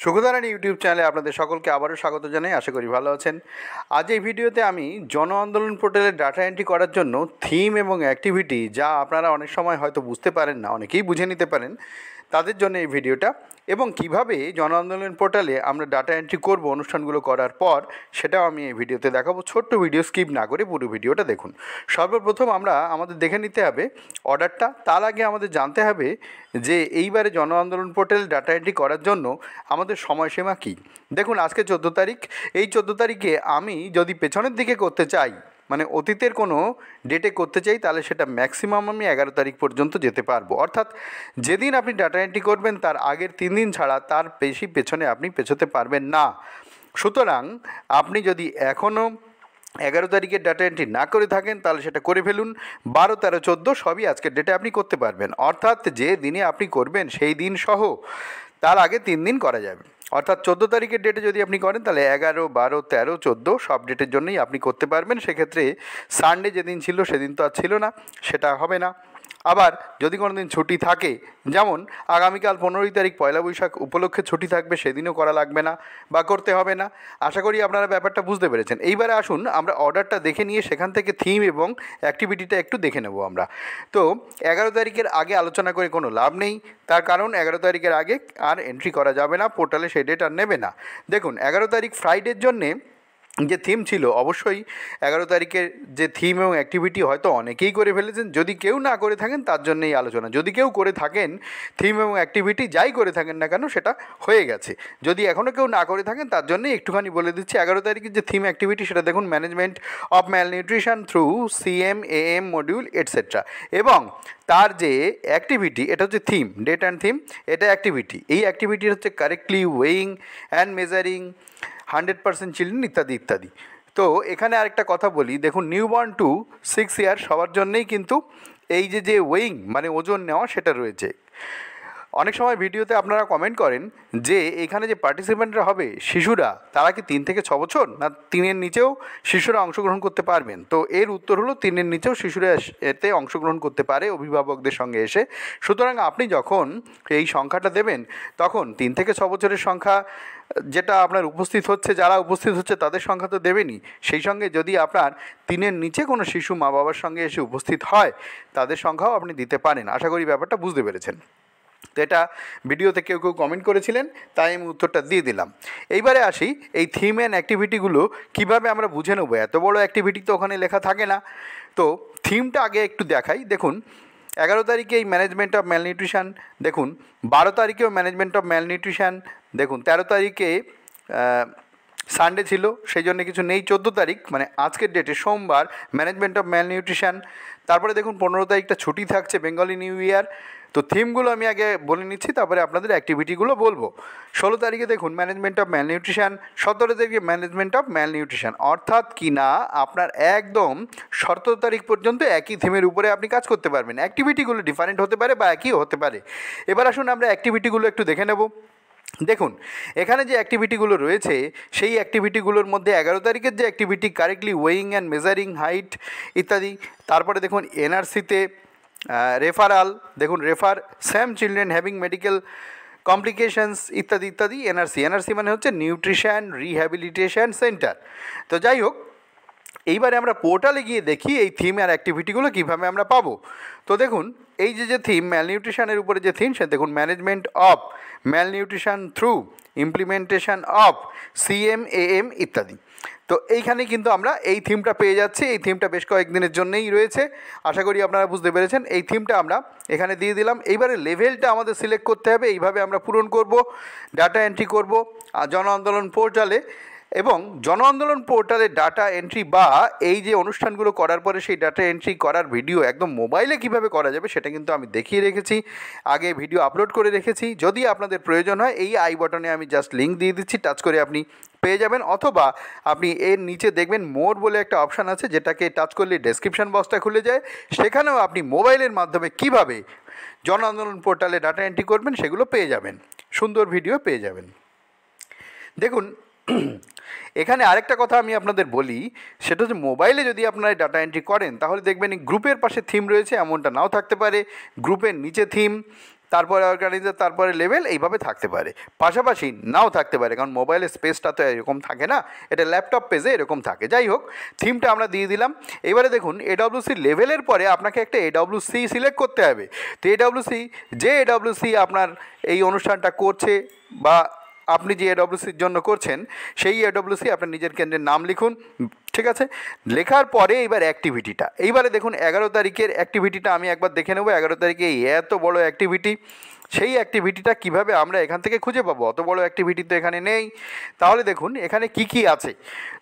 সুখধারানী YouTube চ্যানেলে আপনাদের সকলকে আবারও স্বাগত জানাই। আশা করি ভালো আছেন। আজ এই ভিডিওতে আমি জন আন্দোলন পোর্টালে ডাটা এন্ট্রি করার জন্য থিম এবং অ্যাক্টিভিটি, যা আপনারা অনেক সময় হয়তো বুঝতে পারেন না, অনেকেই বুঝে নিতে পারেন, তাদের জন্য এই ভিডিওটা, এবং কিভাবে জন আন্দোলন পোর্টালে আমরা ডাটা এন্ট্রি করব অনুষ্ঠানগুলো করার পর, সেটাও আমি এই ভিডিওতে দেখাবো। ছোট্ট ভিডিও, স্কিপ না করে পুরো ভিডিওটা দেখুন। সর্বপ্রথম আমাদের দেখে নিতে হবে অর্ডারটা। তার আগে আমাদের জানতে হবে যে এইবারে জন আন্দোলন পোর্টালে ডাটা এন্ট্রি করার জন্য আমাদের সময়সীমা কী। দেখুন, আজকে 14 তারিখ। এই 14 তারিখে আমি যদি পেছনের দিকে করতে চাই, মানে অতীতের কোনো ডেটে করতে চাই, তাহলে সেটা ম্যাক্সিমাম আমি 11 তারিখ পর্যন্ত যেতে পারবো। অর্থাৎ যেদিন আপনি ডাটা এন্ট্রি করবেন তার আগের 3 দিন ছাড়া তার বেশি পেছনে আপনি পেছোতে পারবেন না। সুতরাং আপনি যদি এখনও 11 তারিখের ডাটা এন্ট্রি না করে থাকেন, তাহলে সেটা করে ফেলুন। 12, 13, 14 সবই আজকের ডেটে আপনি করতে পারবেন। অর্থাৎ যে দিনে আপনি করবেন সেই দিন সহ তার আগে 3 দিন করা যাবে। অর্থাৎ 14 তারিখের ডেটে যদি আপনি করেন, তাহলে 11, 12, 13, 14 সব ডেটের জন্যই আপনি করতে পারবেন। সেক্ষেত্রে সানডে যেদিন ছিল সেদিন তো আর ছিল না, সেটা হবে না। আবার যদি কোনো দিন ছুটি থাকে, যেমন আগামীকাল 15 তারিখ পয়লা বৈশাখ উপলক্ষে ছুটি থাকবে, সেদিনও করা লাগবে না বা করতে হবে না। আশা করি আপনারা ব্যাপারটা বুঝতে পেরেছেন। এইবারে আসুন আমরা অর্ডারটা দেখে নিয়ে সেখান থেকে থিম এবং অ্যাক্টিভিটিটা একটু দেখে নেব আমরা। তো 11 তারিখের আগে আলোচনা করে কোনো লাভ নেই, তার কারণ 11 তারিখের আগে আর এন্ট্রি করা যাবে না, পোর্টালে সেই ডেট আর নেবে না। দেখুন, 11 তারিখ ফ্রাইডের জন্যে যে থিম ছিল, অবশ্যই 11 তারিখের যে থিম এবং অ্যাক্টিভিটি হয়তো অনেকেই করে ফেলেছেন। যদি কেউ না করে থাকেন তার জন্যই আলোচনা। যদি কেউ করে থাকেন থিম এবং অ্যাক্টিভিটি, যাই করে থাকেন না কেন, সেটা হয়ে গেছে। যদি এখনও কেউ না করে থাকেন তার জন্যই একটুখানি বলে দিচ্ছি। 11 তারিখের যে থিম অ্যাক্টিভিটি, সেটা দেখুন, management of malnutrition through CMAM module etcetera. এবং তার যে অ্যাক্টিভিটি, এটা হচ্ছে থিম, ডেট অ্যান্ড থিম, এটা অ্যাক্টিভিটি। এই অ্যাক্টিভিটি হচ্ছে correctly weighing and measuring 100% children, ইত্যাদি ইত্যাদি। তো এখানে আরেকটা কথা বলি, দেখুন, নিউবর্ন টু 6 ইয়ার সবার জন্যেই কিন্তু এই যে ওয়েইং মানে ওজন নেওয়া, সেটা রয়েছে। অনেক সময় ভিডিওতে আপনারা কমেন্ট করেন যে এখানে যে পার্টিসিপেন্টরা হবে শিশুরা, তারা কি 3 থেকে 6 বছর, না 3-এর নিচেও শিশুরা অংশগ্রহণ করতে পারবেন? তো এর উত্তর হলো 3-এর নিচেও শিশুরা এতে অংশগ্রহণ করতে পারে অভিভাবকদের সঙ্গে এসে। সুতরাং আপনি যখন এই সংখ্যাটা দেবেন, তখন 3 থেকে 6 বছরের সংখ্যা যেটা আপনার উপস্থিত হচ্ছে, যারা উপস্থিত হচ্ছে তাদের সংখ্যা তো দেবেনই, সেই সঙ্গে যদি আপনার 3-এর নিচে কোনো শিশু মা বাবার সঙ্গে এসে উপস্থিত হয়, তাদের সংখ্যাও আপনি দিতে পারেন। আশা করি ব্যাপারটা বুঝতে পেরেছেন। তো এটা ভিডিওতে কেউ কমেন্ট করেছিলেন, তাই আমি উত্তরটা দিয়ে দিলাম। এইবারে আসি, এই থিম অ্যান্ড অ্যাক্টিভিটিগুলো কীভাবে আমরা বুঝে নেব। এত বড় অ্যাক্টিভিটি তো ওখানে লেখা থাকে না। তো থিমটা আগে একটু দেখাই। দেখুন, 11 তারিখে এই ম্যানেজমেন্ট অফ ম্যালনিউট্রিশন, দেখুন 12 তারিখেও ম্যানেজমেন্ট অফ ম্যালনিউট্রিশন, দেখুন 13 তারিখে সানডে ছিল, সেই জন্য কিছু নেই। 14 তারিখ মানে আজকের ডেটে সোমবার, ম্যানেজমেন্ট অফ ম্যালনিউট্রিশন। তারপরে দেখুন 15 তারিখটা ছুটি থাকছে, বেঙ্গলি নিউ ইয়ার। তো থিমগুলো আমি আগে বলে নিচ্ছি, তারপরে আপনাদের অ্যাক্টিভিটিগুলো বলবো। 16 তারিখে দেখুন ম্যানেজমেন্ট অফ ম্যালনিউট্রিশন, 17 তারিখে ম্যানেজমেন্ট অফ ম্যালনিউট্রিশন। অর্থাৎ কি না, আপনার একদম 17 তারিখ পর্যন্ত একই থিমের উপরে আপনি কাজ করতে পারবেন। অ্যাক্টিভিটিগুলো ডিফারেন্ট হতে পারে বা একই হতে পারে। এবার আসুন আমরা অ্যাক্টিভিটিগুলো একটু দেখে নেব। দেখুন, এখানে যে অ্যাক্টিভিটিগুলো রয়েছে, সেই অ্যাক্টিভিটিগুলোর মধ্যে 11 তারিখের যে activity, correctly weighing and measuring height ইত্যাদি। তারপরে দেখুন NRCতে রেফারাল, দেখুন refer Sam children having medical complications ইত্যাদি ইত্যাদি। NRC মানে হচ্ছে নিউট্রিশন রিহ্যাবিলিটেশন সেন্টার। তো যাই হোক, এইবারে আমরা পোর্টালে গিয়ে দেখি এই থিম আর অ্যাক্টিভিটিগুলো কীভাবে আমরা পাবো। তো দেখুন, এই যে থিম, ম্যালনিউট্রিশনের উপরে যে থিম, সে দেখুন management of malnutrition through implementation of CMAM ইত্যাদি। তো এইখানে কিন্তু আমরা এই থিমটা পেয়ে যাচ্ছি। এই থিমটা বেশ কয়েকদিনের জন্যই রয়েছে, আশা করি আপনারা বুঝতে পেরেছেন। এই থিমটা আমরা এখানে দিয়ে দিলাম। এইবারে লেভেলটা আমাদের সিলেক্ট করতে হবে, এইভাবে আমরা পূরণ করব, ডাটা এন্ট্রি করব জন আন্দোলন পোর্টালে। এবং জন আন্দোলন পোর্টালে ডাটা এন্ট্রি বা এই যে অনুষ্ঠানগুলো করার পরে সেই ডাটা এন্ট্রি করার ভিডিও একদম মোবাইলে কীভাবে করা যাবে, সেটা কিন্তু আমি দেখিয়ে রেখেছি, আগে ভিডিও আপলোড করে রেখেছি। যদি আপনাদের প্রয়োজন হয়, এই আই বাটনে আমি জাস্ট লিঙ্ক দিয়ে দিচ্ছি, টাচ করে আপনি পেয়ে যাবেন। অথবা আপনি এর নিচে দেখবেন মোর বলে একটা অপশান আছে, যেটাকে টাচ করলে ডেসক্রিপশান বক্সটা খুলে যায়। সেখানেও আপনি মোবাইলের মাধ্যমে কীভাবে জন আন্দোলন পোর্টালে ডাটা এন্ট্রি করবেন সেগুলো পেয়ে যাবেন, সুন্দর ভিডিও পেয়ে যাবেন। দেখুন, এখানে আরেকটা কথা আমি আপনাদের বলি, সেটা হচ্ছে মোবাইলে যদি আপনারা ডাটা এন্ট্রি করেন, তাহলে দেখবেন গ্রুপের পাশে থিম রয়েছে, এমনটা নাও থাকতে পারে। গ্রুপের নিচে থিম, তারপরে অর্গানাইজার, তারপরে লেভেল, এইভাবে থাকতে পারে। পাশাপাশি নাও থাকতে পারে, কারণ মোবাইলের স্পেসটা তো এরকম থাকে না, এটা ল্যাপটপ পেজে এরকম থাকে। যাই হোক, থিমটা আমরা দিয়ে দিলাম। এবারে দেখুন এডব্লিউসি লেভেলের পরে আপনাকে একটা এডব্লিউসি সিলেক্ট করতে হবে। তো এডব্লিউসি, যে এডব্লিউসি আপনার এই অনুষ্ঠানটা করছে বা আপনি যে এডব্লিউসির জন্য করছেন, সেই এডব্লিউসি আপনার নিজের কেন্দ্রের নাম লিখুন। ঠিক আছে, লেখার পরে এবার অ্যাক্টিভিটিটা, এইবারে দেখুন 11 তারিখের অ্যাক্টিভিটিটা আমি একবার দেখে নেব। 11 তারিখে এত বড় অ্যাক্টিভিটি, সেই অ্যাক্টিভিটিটা কিভাবে আমরা এখান থেকে খুঁজে পাবো? অত বড় অ্যাক্টিভিটি তো এখানে নেই। তাহলে দেখুন এখানে কি কি আছে।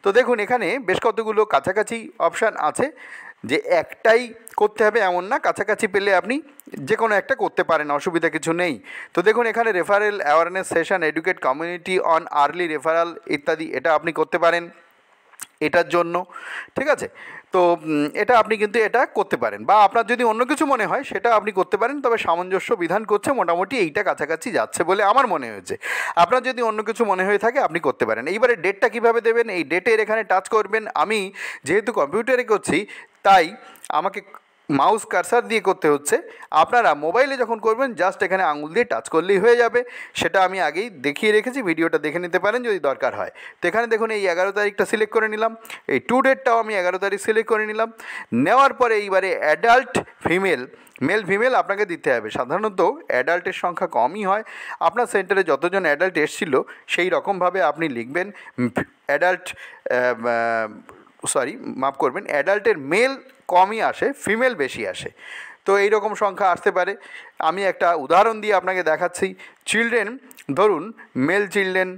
তো দেখুন এখানে বেশ কতগুলো কাছাকাছি অপশান আছে, যে একটাই করতে হবে এমন না, কাছাকাছি পেলে আপনি যে কোনো একটা করতে পারেন, অসুবিধা কিছু নেই। তো দেখুন এখানে referral, awareness session, educate community on early referral ইত্যাদি, এটা আপনি করতে পারেন এটার জন্য। ঠিক আছে, তো এটা আপনি কিন্তু এটা করতে পারেন, বা আপনার যদি অন্য কিছু মনে হয় সেটা আপনি করতে পারেন। তবে সামঞ্জস্য বিধান করছে মোটামুটি এইটা কাছাকাছি যাচ্ছে বলে আমার মনে হয়েছে। আপনার যদি অন্য কিছু মনে হয়ে থাকে আপনি করতে পারেন। এইবারে ডেটটা কীভাবে দেবেন? এই ডেটের এখানে টাচ করবেন। আমি যেহেতু কম্পিউটারে করছি তাই আমাকে মাউস কারসার দিয়ে করতে হচ্ছে। আপনারা মোবাইলে যখন করবেন জাস্ট এখানে আঙুল দিয়ে টাচ করলেই হয়ে যাবে। সেটা আমি আগেই দেখিয়ে রেখেছি, ভিডিওটা দেখে নিতে পারেন যদি দরকার হয়। তো এখানে দেখুন এই 11 তারিখটা সিলেক্ট করে নিলাম, এই টু ডেটটাও আমি 11 তারিখ সিলেক্ট করে নিলাম। নেওয়ার পরে এইবারে অ্যাডাল্ট ফিমেল, মেল ফিমেল আপনাকে দিতে হবে। সাধারণত অ্যাডাল্টের সংখ্যা কমই হয়। আপনার সেন্টারে যতজন অ্যাডাল্ট এসেছিল সেই রকমভাবে আপনি লিখবেন। অ্যাডাল্ট, মাফ করবেন, অ্যাডাল্টের মেল কমই আসে, ফিমেল বেশি আসে। তো এই রকম সংখ্যা আসতে পারে। আমি একটা উদাহরণ দিয়ে আপনাকে দেখাচ্ছি। চিলড্রেন, ধরুন মেল চিলড্রেন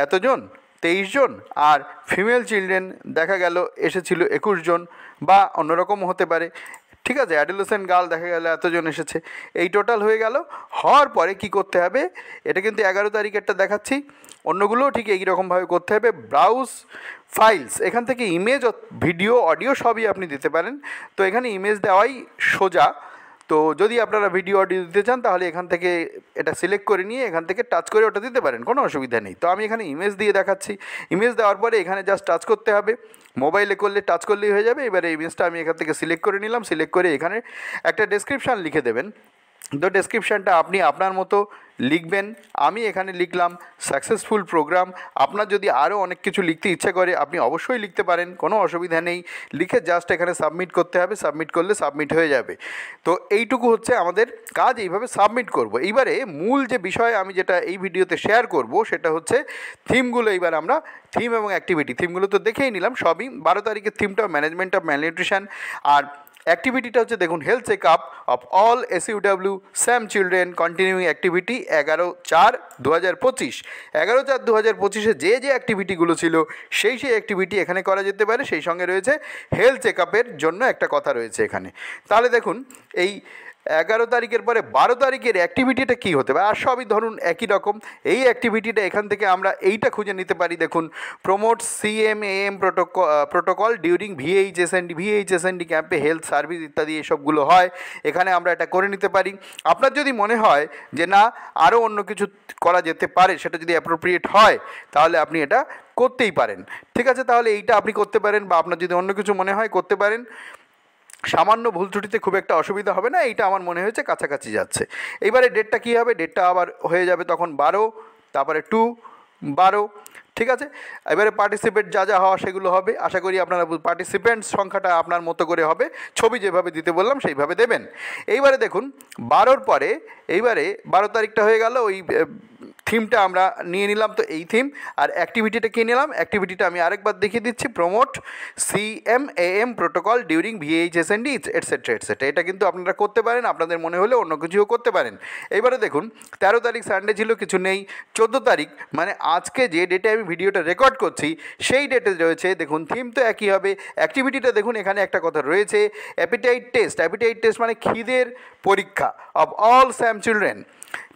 এতজন, 23 জন, আর ফিমেল চিলড্রেন দেখা গেল এসেছিল 21 জন, বা অন্যরকম হতে পারে। ঠিক আছে, অ্যাডোলেসেন্ট গার্ল দেখা গেল এতজন এসেছে। এই টোটাল হয়ে গেল। হওয়ার পরে কি করতে হবে? এটা কিন্তু 11 তারিখেরটা দেখাচ্ছি, অন্যগুলোও ঠিক এই রকমভাবে করতে হবে। ব্রাউজ ফাইলস, এখান থেকে ইমেজ, ভিডিও, অডিও সবই আপনি দিতে পারেন। তো এখানে ইমেজ দেওয়াই সোজা। তো যদি আপনারা ভিডিও অডিও দিতে চান তাহলে এখান থেকে এটা সিলেক্ট করে নিয়ে এখান থেকে টাচ করে ওটা দিতে পারেন, কোনো অসুবিধা নেই। তো আমি এখানে ইমেজ দিয়ে দেখাচ্ছি। ইমেজ দেওয়ার পরে এখানে জাস্ট টাচ করতে হবে, মোবাইলে করলে টাচ করলেই হয়ে যাবে। এবারে ইমেজটা আমি এখান থেকে সিলেক্ট করে নিলাম। সিলেক্ট করে এখানে একটা ডেসক্রিপশান লিখে দেবেন। তো ডেসক্রিপশানটা আপনি আপনার মতো লিখবেন। আমি এখানে লিখলাম সাকসেসফুল প্রোগ্রাম। আপনার যদি আরও অনেক কিছু লিখতে ইচ্ছা করে আপনি অবশ্যই লিখতে পারেন, কোনো অসুবিধা নেই। লিখে জাস্ট এখানে সাবমিট করতে হবে। সাবমিট করলে সাবমিট হয়ে যাবে। তো এইটুকু হচ্ছে আমাদের কাজ, এইভাবে সাবমিট করব। এইবারে মূল যে বিষয় আমি যেটা এই ভিডিওতে শেয়ার করব সেটা হচ্ছে থিমগুলো। এইবার আমরা থিম এবং অ্যাক্টিভিটি, থিমগুলো তো দেখেই নিলাম সবই। 12 তারিখের থিমটা ম্যানেজমেন্ট অফ ম্যালনিউট্রিশন, আর অ্যাক্টিভিটিটা হচ্ছে দেখুন health check up of all SUW SAM children continuing activity 11/4/2025। 11/4/2025 যে যে অ্যাক্টিভিটিগুলো ছিল সেই অ্যাক্টিভিটি এখানে করা যেতে পারে। সেই সঙ্গে রয়েছে হেলথ চেক আপের জন্য একটা কথা রয়েছে এখানে। তাহলে দেখুন এই 11 তারিখের পরে 12 তারিখের অ্যাক্টিভিটিটা কী হতে পারে? আর সবই ধরুন একই রকম। এই অ্যাক্টিভিটিটা এখান থেকে আমরা এইটা খুঁজে নিতে পারি। দেখুন promote CMAM protocol during VHSND ক্যাম্পে হেলথ সার্ভিস ইত্যাদি এসবগুলো হয়। এখানে আমরা এটা করে নিতে পারি। আপনার যদি মনে হয় যে না আরও অন্য কিছু করা যেতে পারে, সেটা যদি অ্যাপ্রোপ্রিয়েট হয় তাহলে আপনি এটা করতেই পারেন। ঠিক আছে, তাহলে এইটা আপনি করতে পারেন, বা আপনার যদি অন্য কিছু মনে হয় করতে পারেন। সামান্য ভুল ত্রুটিতে খুব একটা অসুবিধা হবে না। এইটা আমার মনে হয়েছে কাছাকাছি যাচ্ছে। এইবারে ডেটটা কী হবে? ডেটটা আবার হয়ে যাবে তখন 12, তারপরে 2/12। ঠিক আছে, এবারে পার্টিসিপেট যা যা হওয়া সেগুলো হবে। আশা করি আপনারা পার্টিসিপেন্ট সংখ্যাটা আপনার মতো করে হবে। ছবি যেভাবে দিতে বললাম সেইভাবে দেবেন। এইবারে দেখুন 12র পরে এইবারে 12 তারিখটা হয়ে গেল। ওই থিমটা আমরা নিয়ে নিলাম। তো এই থিম আর অ্যাক্টিভিটিটা কী নিলাম? অ্যাক্টিভিটিটা আমি আরেকবার দেখিয়ে দিচ্ছি। Promote CMAM protocol during VHSND etcetera. এটা কিন্তু আপনারা করতে পারেন, আপনাদের মনে হলে অন্য কিছুও করতে পারেন। এইবারে দেখুন 13 তারিখ সানডে ছিল, কিছু নেই। 14 তারিখ মানে আজকে যে ডেটে আমি ভিডিওটা রেকর্ড করছি সেই ডেটে রয়েছে। দেখুন থিম তো একই হবে। অ্যাক্টিভিটিটা দেখুন এখানে একটা কথা রয়েছে, অ্যাপিটাইট টেস্ট। অ্যাপিটাইট টেস্ট মানে খিদের পরীক্ষা অফ অল স্যাম চিলড্রেন।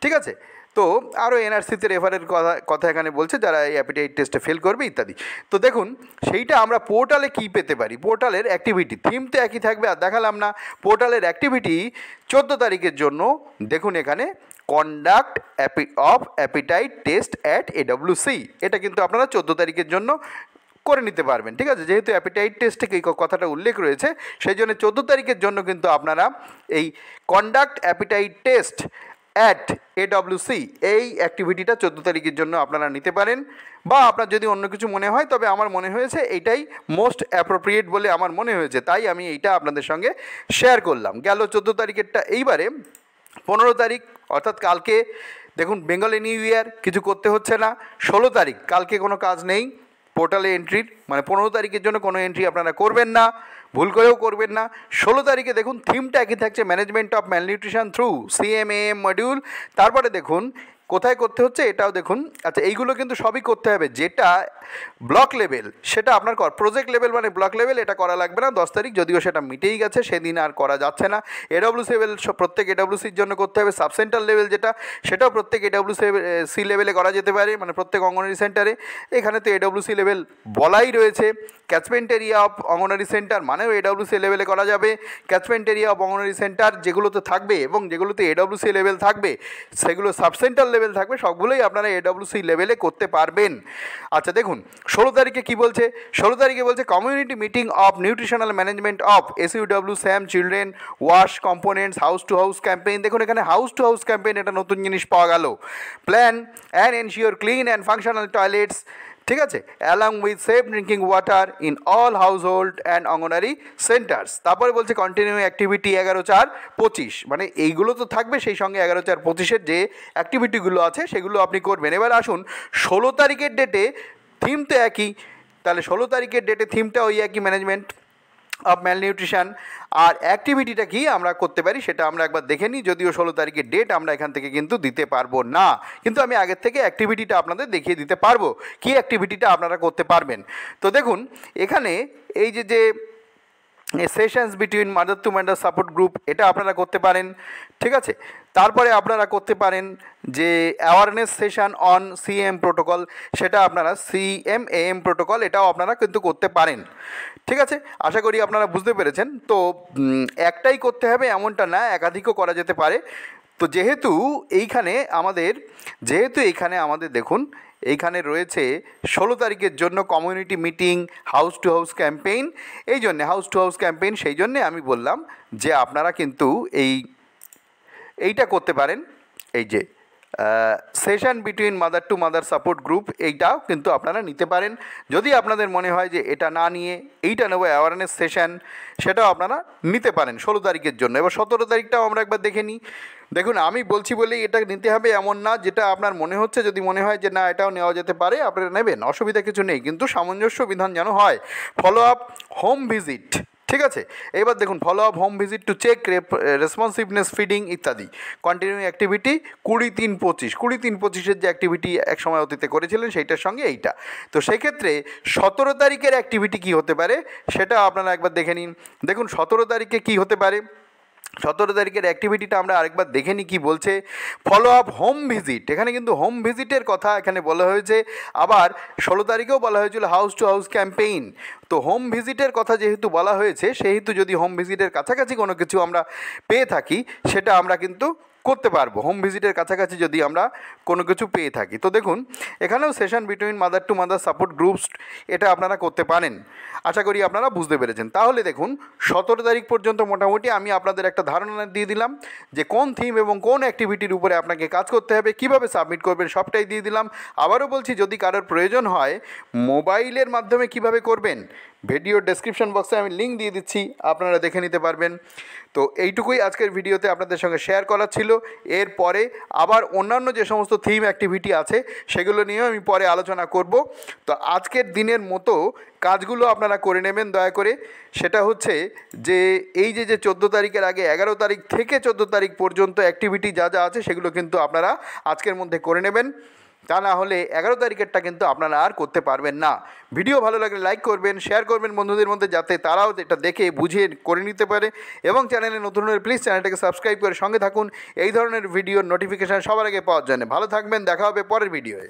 ঠিক আছে, তো আরও NRCতে রেফারের কথা এখানে বলছে যারা এই অ্যাপিটাইট টেস্টে ফেল করবে ইত্যাদি। তো দেখুন সেইটা আমরা পোর্টালে কী পেতে পারি? পোর্টালের অ্যাক্টিভিটি, থিম তো একই থাকবে আর দেখালাম না। পোর্টালের অ্যাক্টিভিটি 14 তারিখের জন্য দেখুন এখানে conduct of appetite test at AWC। এটা কিন্তু আপনারা 14 তারিখের জন্য করে নিতে পারবেন। ঠিক আছে, যেহেতু অ্যাপিটাইট টেস্ট থেকে এই কথাটা উল্লেখ রয়েছে সেই জন্য 14 তারিখের জন্য কিন্তু আপনারা এই কন্ডাক্ট অ্যাপিটাইট টেস্ট AWC এই অ্যাক্টিভিটিটা 14 তারিখের জন্য আপনারা নিতে পারেন, বা আপনার যদি অন্য কিছু মনে হয়, তবে আমার মনে হয়েছে এইটাই মোস্ট অ্যাপ্রোপ্রিয়েট বলে আমার মনে হয়েছে, তাই আমি এইটা আপনাদের সঙ্গে শেয়ার করলাম। গেল 14 তারিখেরটা। এইবারে 15 তারিখ অর্থাৎ কালকে দেখুন বেঙ্গলি নিউ ইয়ার, কিছু করতে হচ্ছে না। 16 তারিখ কালকে কোনো কাজ নেই পোর্টালে এন্ট্রির, মানে 15 তারিখের জন্য কোনো এন্ট্রি আপনারা করবেন না, ভুল করেও করবেন না। 16 তারিখে দেখুন থিমটা একই থাকছে, management of malnutrition through CMAM module. তারপরে দেখুন কোথায় করতে হচ্ছে এটাও দেখুন। আচ্ছা, এইগুলো কিন্তু সবই করতে হবে, যেটা ব্লক লেভেল সেটা আপনার প্রজেক্ট লেভেল মানে ব্লক লেভেল এটা করা লাগবে না 10 তারিখ, যদিও সেটা মিটেই গেছে, সেদিন আর করা যাচ্ছে না। AWC লেভেল প্রত্যেক AWCর জন্য করতে হবে। সাবসেন্টার লেভেল যেটা, সেটাও প্রত্যেক AWC লেভেলে করা যেতে পারে, মানে প্রত্যেক অঙ্গনওয়াড়ি সেন্টারে। এখানে তো AWC লেভেল বলাই রয়েছে। Catchment area of anganwadi centre মানেও AWC লেভেলে করা যাবে। Catchment area of anganwadi centre যেগুলোতে থাকবে এবং যেগুলোতে AWC লেভেল থাকবে সেগুলো সাবসেন্টার লেভেল থাকবে, সবগুলোই আপনারা AWC লেভেলে করতে পারবেন। আচ্ছা দেখুন 16 তারিখে কী বলছে। 16 তারিখে বলছে community meeting of nutritional management of SUW SAM children wash components house to house campaign. দেখুন এখানে হাউস টু হাউস ক্যাম্পেইন, এটা নতুন জিনিস পাওয়া গেল। Plan and ensure clean and functional toilets, ঠিক আছে, along with safe drinking water in all household and Anganwadi centres. তারপরে বলছে কন্টিনিউ অ্যাক্টিভিটি 11/4/25, মানে এইগুলো তো থাকবে, সেই সঙ্গে 11/4/25-এর যে অ্যাক্টিভিটিগুলো আছে সেগুলো আপনি করবেন। এবার আসুন 16 তারিখের ডেটে থিম তো একই, তাহলে 16 তারিখের ডেটে থিমটা ওই একই, ম্যানেজমেন্ট অফ ম্যালনিউট্রিশন। আর অ্যাক্টিভিটিটা কি আমরা করতে পারি সেটা আমরা একবার দেখে নিই, যদিও 16 তারিখের ডেট আমরা এখান থেকে কিন্তু দিতে পারবো না, কিন্তু আমি আগের থেকে অ্যাক্টিভিটিটা আপনাদের দেখিয়ে দিতে পারবো কি অ্যাক্টিভিটিটা আপনারা করতে পারবেন। তো দেখুন এখানে এই যে sessions between mother to mother support group, এটা আপনারা করতে পারেন, ঠিক আছে। তারপরে আপনারা করতে পারেন যে awareness session on CM protocol, সেটা আপনারা CMAM প্রোটোকল, এটাও আপনারা কিন্তু করতে পারেন, ঠিক আছে। আশা করি আপনারা বুঝতে পেরেছেন। তো একটাই করতে হবে এমনটা না, একাধিকও করা যেতে পারে। তো যেহেতু এইখানে আমাদের দেখুন এইখানে রয়েছে 16 তারিখের জন্য community meeting house to house campaign, এই জন্যে হাউস টু হাউস ক্যাম্পেইন, সেই জন্যে আমি বললাম যে আপনারা কিন্তু এইটা করতে পারেন, এই যে session between mother to mother support group, এইটাও কিন্তু আপনারা নিতে পারেন। যদি আপনাদের মনে হয় যে এটা না নিয়ে এইটা নেব অ্যাওয়ারনেস সেশন, সেটাও আপনারা নিতে পারেন 16 তারিখের জন্য। এবার 17 তারিখটাও আমরা একবার দেখে নিই। দেখুন আমি বলছি বলেই এটা নিতে হবে এমন না, যেটা আপনার মনে হচ্ছে, যদি মনে হয় যে না এটাও নেওয়া যেতে পারে আপনারা নেবেন, অসুবিধা কিছু নেই, কিন্তু সামঞ্জস্য বিধান যেন হয়। ফলো আপ হোম ভিজিট, ঠিক আছে। এবার দেখুন follow up home visit to check responsiveness feeding ইত্যাদি। কন্টিনিউ অ্যাক্টিভিটি 20/3/25, 20/3/25-এর যে অ্যাক্টিভিটি এক সময় অতীতে করেছিলেন সেইটার সঙ্গে এইটা। তো সেক্ষেত্রে 17 তারিখের অ্যাক্টিভিটি কী হতে পারে সেটা আপনারা একবার দেখে নিন। দেখুন 17 তারিখে কী হতে পারে, 17 তারিখের অ্যাক্টিভিটিটা আমরা আরেকবার দেখে নিই কী বলছে। ফলো আপ হোম ভিজিট, এখানে কিন্তু হোম ভিজিটের কথা এখানে বলা হয়েছে, আবার 16 তারিখেও বলা হয়েছিল হাউস টু হাউস ক্যাম্পেইন। তো হোম ভিজিটের কথা যেহেতু বলা হয়েছে, সেহেতু যদি হোম ভিজিটের কাছাকাছি কোনো কিছু আমরা পেয়ে থাকি সেটা আমরা কিন্তু করতে পারবো, হোম ভিজিটের কাছাকাছি যদি আমরা কোনো কিছু পেয়ে থাকি। তো দেখুন এখানেও session between mother to mother support groups, এটা আপনারা করতে পারেন। আশা করি আপনারা বুঝতে পেরেছেন। তাহলে দেখুন 17 তারিখ পর্যন্ত মোটামুটি আমি আপনাদের একটা ধারণা দিয়ে দিলাম যে কোন থিম এবং কোন অ্যাক্টিভিটির উপরে আপনাকে কাজ করতে হবে, কীভাবে সাবমিট করবেন সবটাই দিয়ে দিলাম। আবারও বলছি, যদি কারোর প্রয়োজন হয় মোবাইলের মাধ্যমে কিভাবে করবেন, ভিডিও ডেসক্রিপশন বক্সে আমি লিঙ্ক দিয়ে দিচ্ছি, আপনারা দেখে নিতে পারবেন। তো এইটুকুই আজকের ভিডিওতে আপনাদের সঙ্গে শেয়ার করার ছিল। এরপরে আবার অন্যান্য যে সমস্ত থিম অ্যাক্টিভিটি আছে সেগুলো নিয়েও আমি পরে আলোচনা করব। তো আজকের দিনের মতো কাজগুলো আপনারা করে নেবেন দয়া করে। সেটা হচ্ছে যে এই যে 14 তারিখের আগে 11 তারিখ থেকে 14 তারিখ পর্যন্ত অ্যাক্টিভিটি যা যা আছে সেগুলো কিন্তু আপনারা আজকের মধ্যে করে নেবেন, তা না হলে 11 তারিখেরটা কিন্তু আপনারা আর করতে পারবেন না। ভিডিও ভালো লাগলে লাইক করবেন, শেয়ার করবেন বন্ধুদের মধ্যে, যাতে তারাও এটা দেখে বুঝে করে নিতে পারে। এবং চ্যানেলে নতুন হলে প্লিজ চ্যানেলটাকে সাবস্ক্রাইব করে সঙ্গে থাকুন এই ধরনের ভিডিওর নোটিফিকেশান সবার আগে পাওয়ার জন্য। ভালো থাকবেন, দেখা হবে পরের ভিডিওয়ে।